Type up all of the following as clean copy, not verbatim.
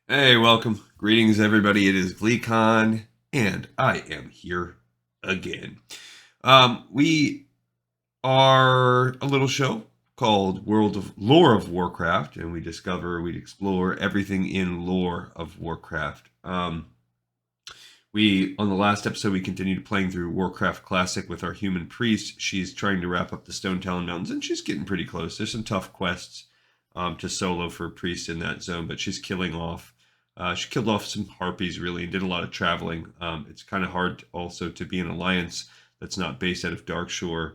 Hey, welcome. Greetings, everybody. It is GleeCon, and I am here again. We are a little show called World of Lore of Warcraft, and we explore everything in lore of Warcraft. On the last episode, we continued playing through Warcraft Classic with our human priest. She's trying to wrap up the Stone Talon Mountains, and she's getting pretty close. There's some tough quests to solo for priest in that zone, but she's killing off. She killed off some harpies really and did a lot of traveling. It's kind of hard also to be an alliance that's not based out of Darkshore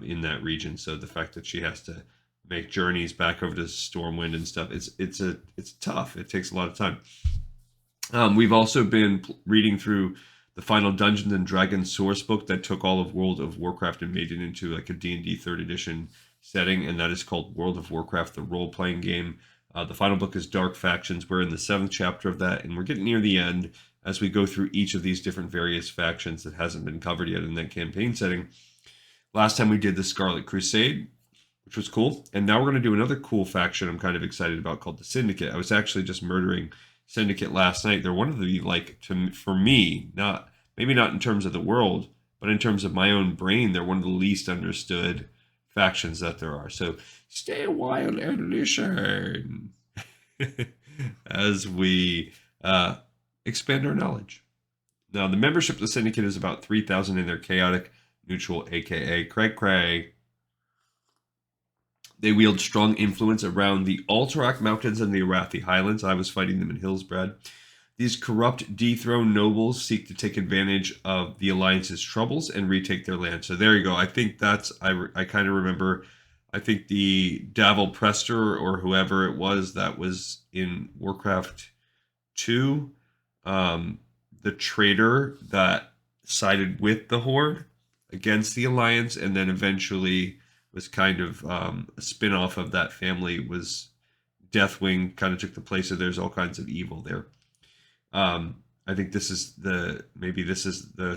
in that region. So the fact that she has to make journeys back over to Stormwind and stuff, it's tough. It takes a lot of time. We've also been reading through the final Dungeons and Dragons source book that took all of World of Warcraft and made it into like a D&D 3rd edition setting, and that is called World of Warcraft, the role-playing game. The final book is Dark Factions. We're in the 7th chapter of that, and we're getting near the end as we go through each of these different various factions that hasn't been covered yet in that campaign setting. Last time we did the Scarlet Crusade, which was cool, and now we're going to do another cool faction I'm kind of excited about called the Syndicate. I was actually just murdering Syndicate last night. They're one of the for me, not maybe not in terms of the world, but in terms of my own brain, they're one of the least understood factions that there are. So stay a while and listen as we expand our knowledge. Now, the membership of the Syndicate is about 3,000 in their chaotic neutral, aka Cray. They wield strong influence around the Alterac Mountains and the Arathi Highlands. I was fighting them in Hillsbrad. These corrupt, dethroned nobles seek to take advantage of the Alliance's troubles and retake their land. So there you go. I think I kind of remember, I think the Davil Prester or whoever it was that was in Warcraft 2, the traitor that sided with the Horde against the Alliance and then eventually was kind of a spin-off of that family was Deathwing kind of took the place of there's all kinds of evil there. I think this is the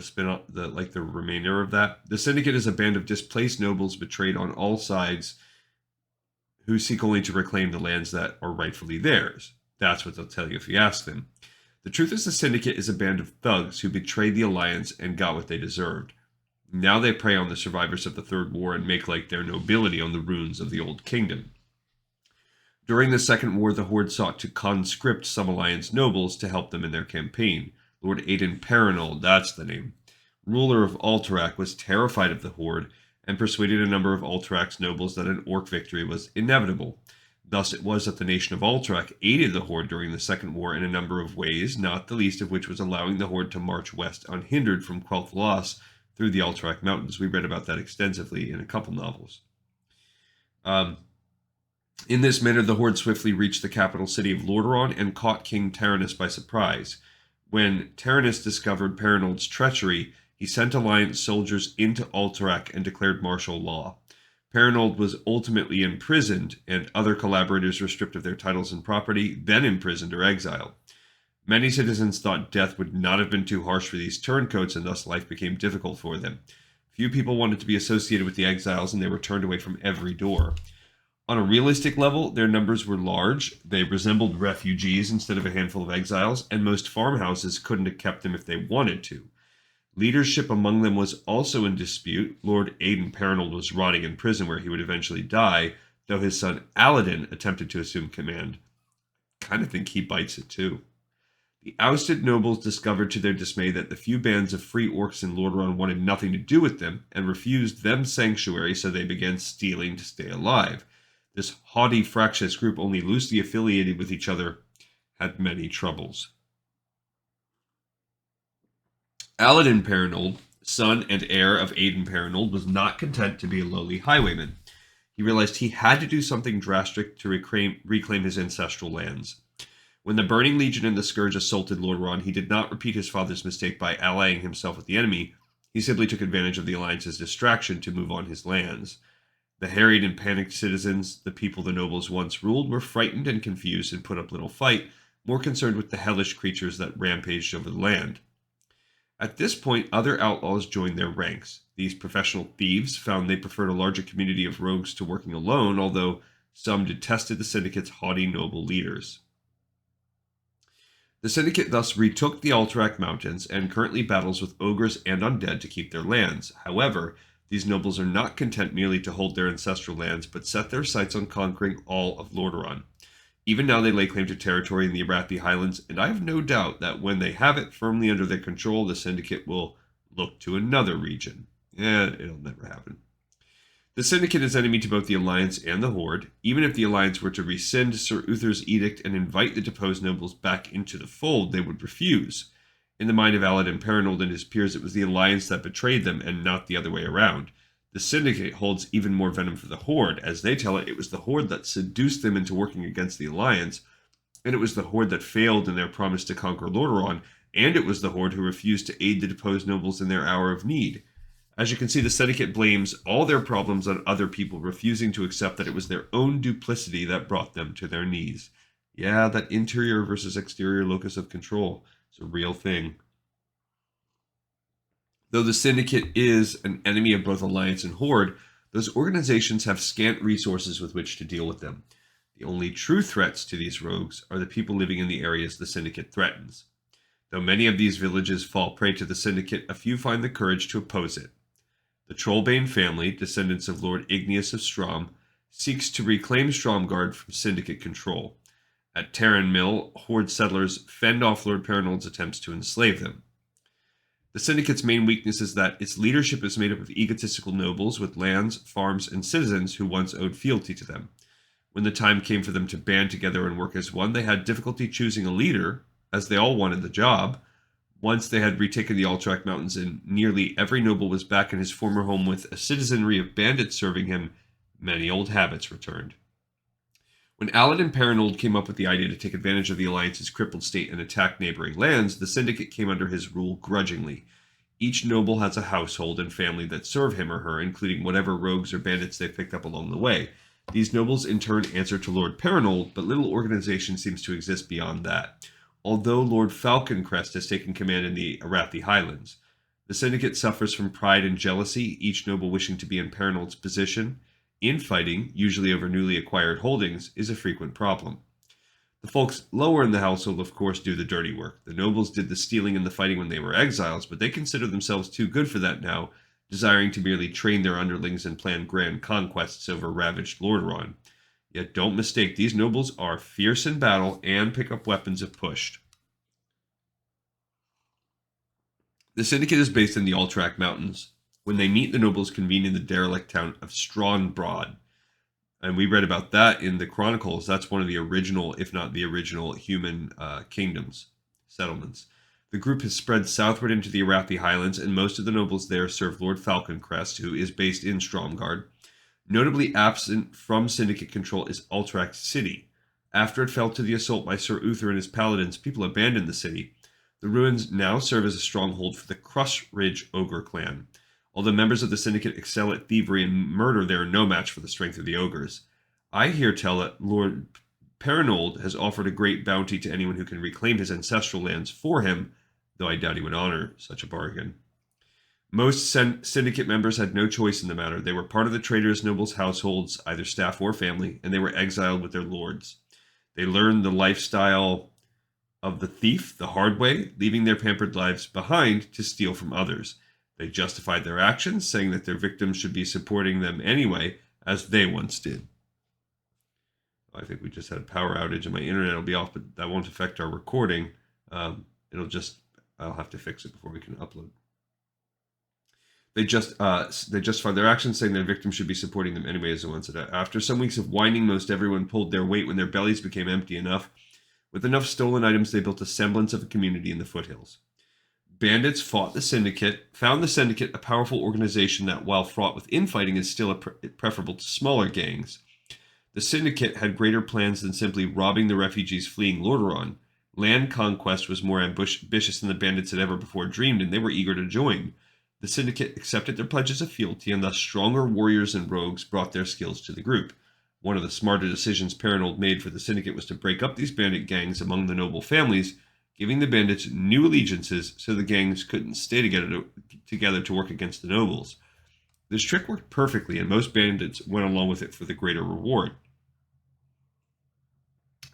spin-off, the remainder of that. The Syndicate is a band of displaced nobles betrayed on all sides who seek only to reclaim the lands that are rightfully theirs. That's what they'll tell you if you ask them. The truth is the Syndicate is a band of thugs who betrayed the Alliance and got what they deserved. Now they prey on the survivors of the Third War and make like their nobility on the ruins of the Old Kingdom. During the Second War, the Horde sought to conscript some Alliance nobles to help them in their campaign. Lord Aiden Perenolde, that's the name, ruler of Alterac, was terrified of the Horde and persuaded a number of Alterac's nobles that an Orc victory was inevitable. Thus it was that the nation of Alterac aided the Horde during the Second War in a number of ways, not the least of which was allowing the Horde to march west unhindered from Quel'Thalas through the Alterac Mountains. We read about that extensively in a couple novels. In this manner, the Horde swiftly reached the capital city of Lordaeron and caught King Taranis by surprise. When Taranis discovered Perenolde's treachery, he sent Alliance soldiers into Alterac and declared martial law. Perenolde was ultimately imprisoned, and other collaborators were stripped of their titles and property, then imprisoned or exiled. Many citizens thought death would not have been too harsh for these turncoats, and thus life became difficult for them. Few people wanted to be associated with the exiles, and they were turned away from every door. On a realistic level, their numbers were large. They resembled refugees instead of a handful of exiles, and most farmhouses couldn't have kept them if they wanted to. Leadership among them was also in dispute. Lord Aiden Perenolde was rotting in prison where he would eventually die, though his son Aladin attempted to assume command. Kind of think he bites it too. The ousted nobles discovered to their dismay that the few bands of free orcs in Lordaeron wanted nothing to do with them and refused them sanctuary, so they began stealing to stay alive. This haughty, fractious group, only loosely affiliated with each other, had many troubles. Aladin Perenolde, son and heir of Aiden Perenolde, was not content to be a lowly highwayman. He realized he had to do something drastic to reclaim his ancestral lands. When the Burning Legion and the Scourge assaulted Lordaeron, he did not repeat his father's mistake by allying himself with the enemy. He simply took advantage of the Alliance's distraction to move on his lands. The harried and panicked citizens, the people the nobles once ruled, were frightened and confused and put up little fight, more concerned with the hellish creatures that rampaged over the land. At this point, other outlaws joined their ranks. These professional thieves found they preferred a larger community of rogues to working alone, although some detested the Syndicate's haughty noble leaders. The Syndicate thus retook the Alterac Mountains and currently battles with ogres and undead to keep their lands. However, these nobles are not content merely to hold their ancestral lands, but set their sights on conquering all of Lordaeron. Even now they lay claim to territory in the Arathi Highlands, and I have no doubt that when they have it firmly under their control, the Syndicate will look to another region. It'll never happen. The Syndicate is enemy to both the Alliance and the Horde. Even if the Alliance were to rescind Sir Uther's edict and invite the deposed nobles back into the fold, they would refuse. In the mind of Aladin Perenolde and his peers, it was the Alliance that betrayed them and not the other way around. The Syndicate holds even more venom for the Horde. As they tell it, it was the Horde that seduced them into working against the Alliance, and it was the Horde that failed in their promise to conquer Lordaeron, and it was the Horde who refused to aid the deposed nobles in their hour of need. As you can see, the Syndicate blames all their problems on other people, refusing to accept that it was their own duplicity that brought them to their knees. Yeah, that interior versus exterior locus of control is a real thing. Though the Syndicate is an enemy of both Alliance and Horde, those organizations have scant resources with which to deal with them. The only true threats to these rogues are the people living in the areas the Syndicate threatens. Though many of these villages fall prey to the Syndicate, a few find the courage to oppose it. The Trollbane family, descendants of Lord Igneous of Strom, seeks to reclaim Stromgarde from Syndicate control. At Terran Mill, Horde settlers fend off Lord Perenolde's attempts to enslave them. The Syndicate's main weakness is that its leadership is made up of egotistical nobles with lands, farms, and citizens who once owed fealty to them. When the time came for them to band together and work as one, they had difficulty choosing a leader, as they all wanted the job. Once they had retaken the Alterac Mountains and nearly every noble was back in his former home with a citizenry of bandits serving him, many old habits returned. When Aladin Perenolde came up with the idea to take advantage of the Alliance's crippled state and attack neighboring lands, the Syndicate came under his rule grudgingly. Each noble has a household and family that serve him or her, including whatever rogues or bandits they picked up along the way. These nobles in turn answer to Lord Perenolde, but little organization seems to exist beyond that. Although Lord Falconcrest has taken command in the Arathi Highlands, the Syndicate suffers from pride and jealousy, each noble wishing to be in Perenolde's position. Infighting, usually over newly acquired holdings, is a frequent problem. The folks lower in the household, of course, do the dirty work. The nobles did the stealing and the fighting when they were exiles, but they consider themselves too good for that now, desiring to merely train their underlings and plan grand conquests over ravaged Lordaeron. Yet don't mistake, these nobles are fierce in battle and pick up weapons if pushed. The Syndicate is based in the Alterac Mountains. When they meet, the nobles convene in the derelict town of Strawnbrod. And we read about that in the Chronicles. That's one of the original, if not the original, human kingdoms, settlements. The group has spread southward into the Arathi Highlands, and most of the nobles there serve Lord Falconcrest, who is based in Stromgarde. Notably absent from Syndicate control is Alterac City. After it fell to the assault by Sir Uther and his paladins, people abandoned the city. The ruins now serve as a stronghold for the Crush Ridge Ogre clan. Although members of the Syndicate excel at thievery and murder, they are no match for the strength of the ogres. I hear tell that Lord Perenolde has offered a great bounty to anyone who can reclaim his ancestral lands for him, though I doubt he would honor such a bargain. Most Syndicate members had no choice in the matter. They were part of the traders' nobles' households, either staff or family, and they were exiled with their lords. They learned the lifestyle of the thief the hard way, leaving their pampered lives behind to steal from others. They justified their actions, saying that their victims should be supporting them anyway, as they once did. I think we just had a power outage and my internet will be off, but that won't affect our recording. I'll have to fix it before we can upload. They justified their actions, saying their victims should be supporting them anyway, as they once did. After some weeks of whining, most everyone pulled their weight when their bellies became empty enough. With enough stolen items, they built a semblance of a community in the foothills. Bandits found the Syndicate a powerful organization that, while fraught with infighting, is still preferable to smaller gangs. The Syndicate had greater plans than simply robbing the refugees fleeing Lordaeron. Land conquest was more ambitious than the bandits had ever before dreamed, and they were eager to join. The Syndicate accepted their pledges of fealty, and thus stronger warriors and rogues brought their skills to the group. One of the smarter decisions Perenolde made for the Syndicate was to break up these bandit gangs among the noble families, giving the bandits new allegiances so the gangs couldn't stay together to work against the nobles. This trick worked perfectly, and most bandits went along with it for the greater reward.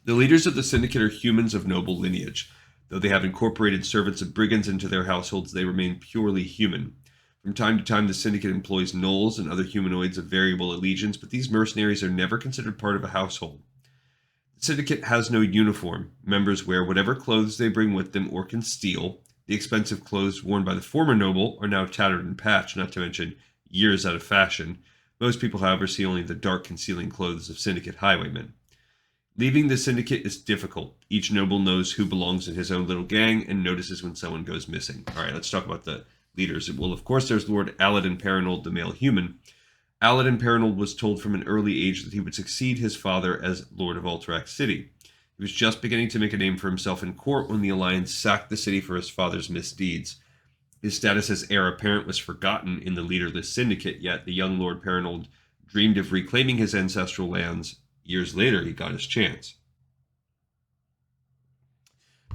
The leaders of the Syndicate are humans of noble lineage. Though they have incorporated servants of brigands into their households, they remain purely human. From time to time, the Syndicate employs gnolls and other humanoids of variable allegiance, but these mercenaries are never considered part of a household. The Syndicate has no uniform. Members wear whatever clothes they bring with them or can steal. The expensive clothes worn by the former noble are now tattered and patched, not to mention years out of fashion. Most people, however, see only the dark concealing clothes of Syndicate highwaymen. Leaving the Syndicate is difficult. Each noble knows who belongs in his own little gang and notices when someone goes missing. All right, let's talk about the leaders. Well, of course, there's Lord Aladin Perenolde, the male human. Aladin Perenolde was told from an early age that he would succeed his father as Lord of Alterac City. He was just beginning to make a name for himself in court when the Alliance sacked the city for his father's misdeeds. His status as heir apparent was forgotten in the leaderless Syndicate, yet the young Lord Perenolde dreamed of reclaiming his ancestral lands. Years later, he got his chance.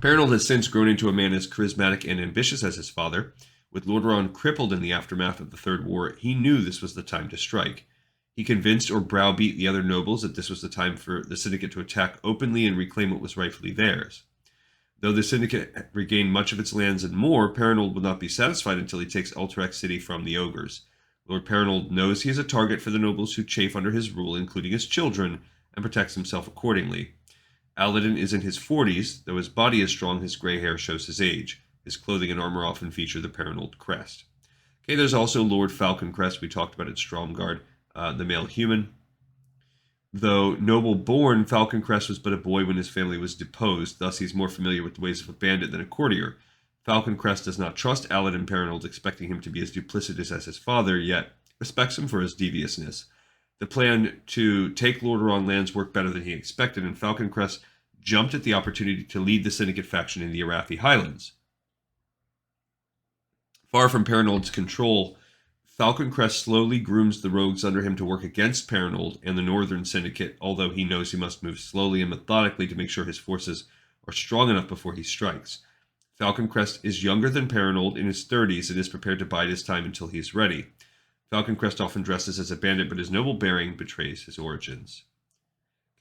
Perenolde has since grown into a man as charismatic and ambitious as his father. With Lordaeron crippled in the aftermath of the Third War, he knew this was the time to strike. He convinced or browbeat the other nobles that this was the time for the Syndicate to attack openly and reclaim what was rightfully theirs. Though the Syndicate regained much of its lands and more, Perenolde will not be satisfied until he takes Alterac City from the ogres. Lord Perenolde knows he is a target for the nobles who chafe under his rule, including his children, and protects himself accordingly. Aladin is in his 40s, though his body is strong, his gray hair shows his age. His clothing and armor often feature the Perenolde crest. Okay, there's also Lord Falconcrest, we talked about at Stromgarde, the male human. Though noble-born, Falconcrest was but a boy when his family was deposed, thus he's more familiar with the ways of a bandit than a courtier. Falconcrest does not trust Aladin Perenolde, expecting him to be as duplicitous as his father, yet respects him for his deviousness. The plan to take Lordaeron lands worked better than he expected, and Falconcrest jumped at the opportunity to lead the Syndicate faction in the Arathi Highlands. Far from Perenolde's control, Falconcrest slowly grooms the rogues under him to work against Perenolde and the Northern Syndicate, although he knows he must move slowly and methodically to make sure his forces are strong enough before he strikes. Falconcrest is younger than Perenolde, in his 30s, and is prepared to bide his time until he is ready. Falconcrest often dresses as a bandit, but his noble bearing betrays his origins.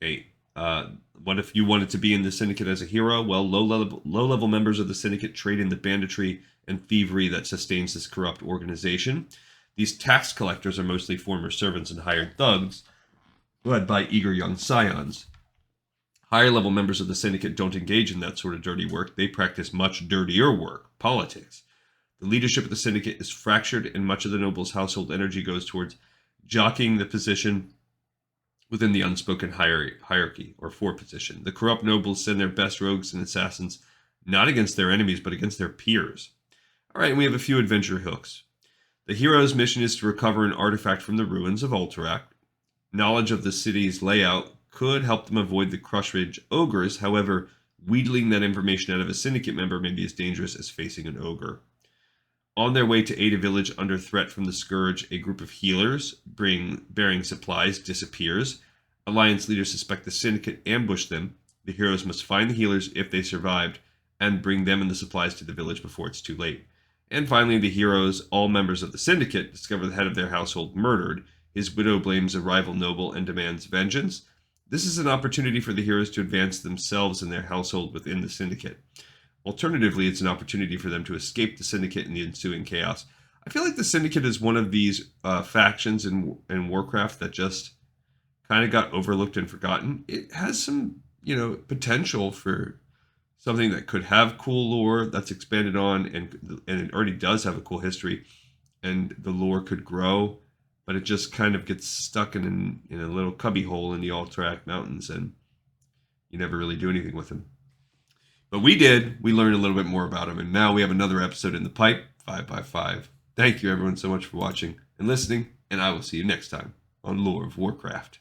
Okay, what if you wanted to be in the Syndicate as a hero? Well, low-level members of the Syndicate trade in the banditry and thievery that sustains this corrupt organization. These tax collectors are mostly former servants and hired thugs, led by eager young scions. Higher-level members of the Syndicate don't engage in that sort of dirty work. They practice much dirtier work, politics. The leadership of the Syndicate is fractured, and much of the noble's household energy goes towards jockeying the position within the unspoken hierarchy, or fore position. The corrupt nobles send their best rogues and assassins not against their enemies, but against their peers. All right, and we have a few adventure hooks. The hero's mission is to recover an artifact from the ruins of Alterac. Knowledge of the city's layout could help them avoid the Crushridge ogres. However, wheedling that information out of a Syndicate member may be as dangerous as facing an ogre. On their way to aid a village under threat from the Scourge, a group of healers bearing supplies disappears. Alliance leaders suspect the Syndicate ambushed them. The heroes must find the healers if they survived and bring them and the supplies to the village before it's too late. And finally, the heroes, all members of the Syndicate, discover the head of their household murdered. His widow blames a rival noble and demands vengeance. This is an opportunity for the heroes to advance themselves and their household within the Syndicate. Alternatively, it's an opportunity for them to escape the Syndicate in the ensuing chaos. I feel like the Syndicate is one of these factions in Warcraft that just kind of got overlooked and forgotten. It has some, potential for something that could have cool lore that's expanded on, and it already does have a cool history, and the lore could grow, but it just kind of gets stuck in a little cubbyhole in the Alterac Mountains, and you never really do anything with them. But we did. We learned a little bit more about him, and now we have another episode in the pipe, 5x5. Thank you everyone so much for watching and listening, and I will see you next time on Lore of Warcraft.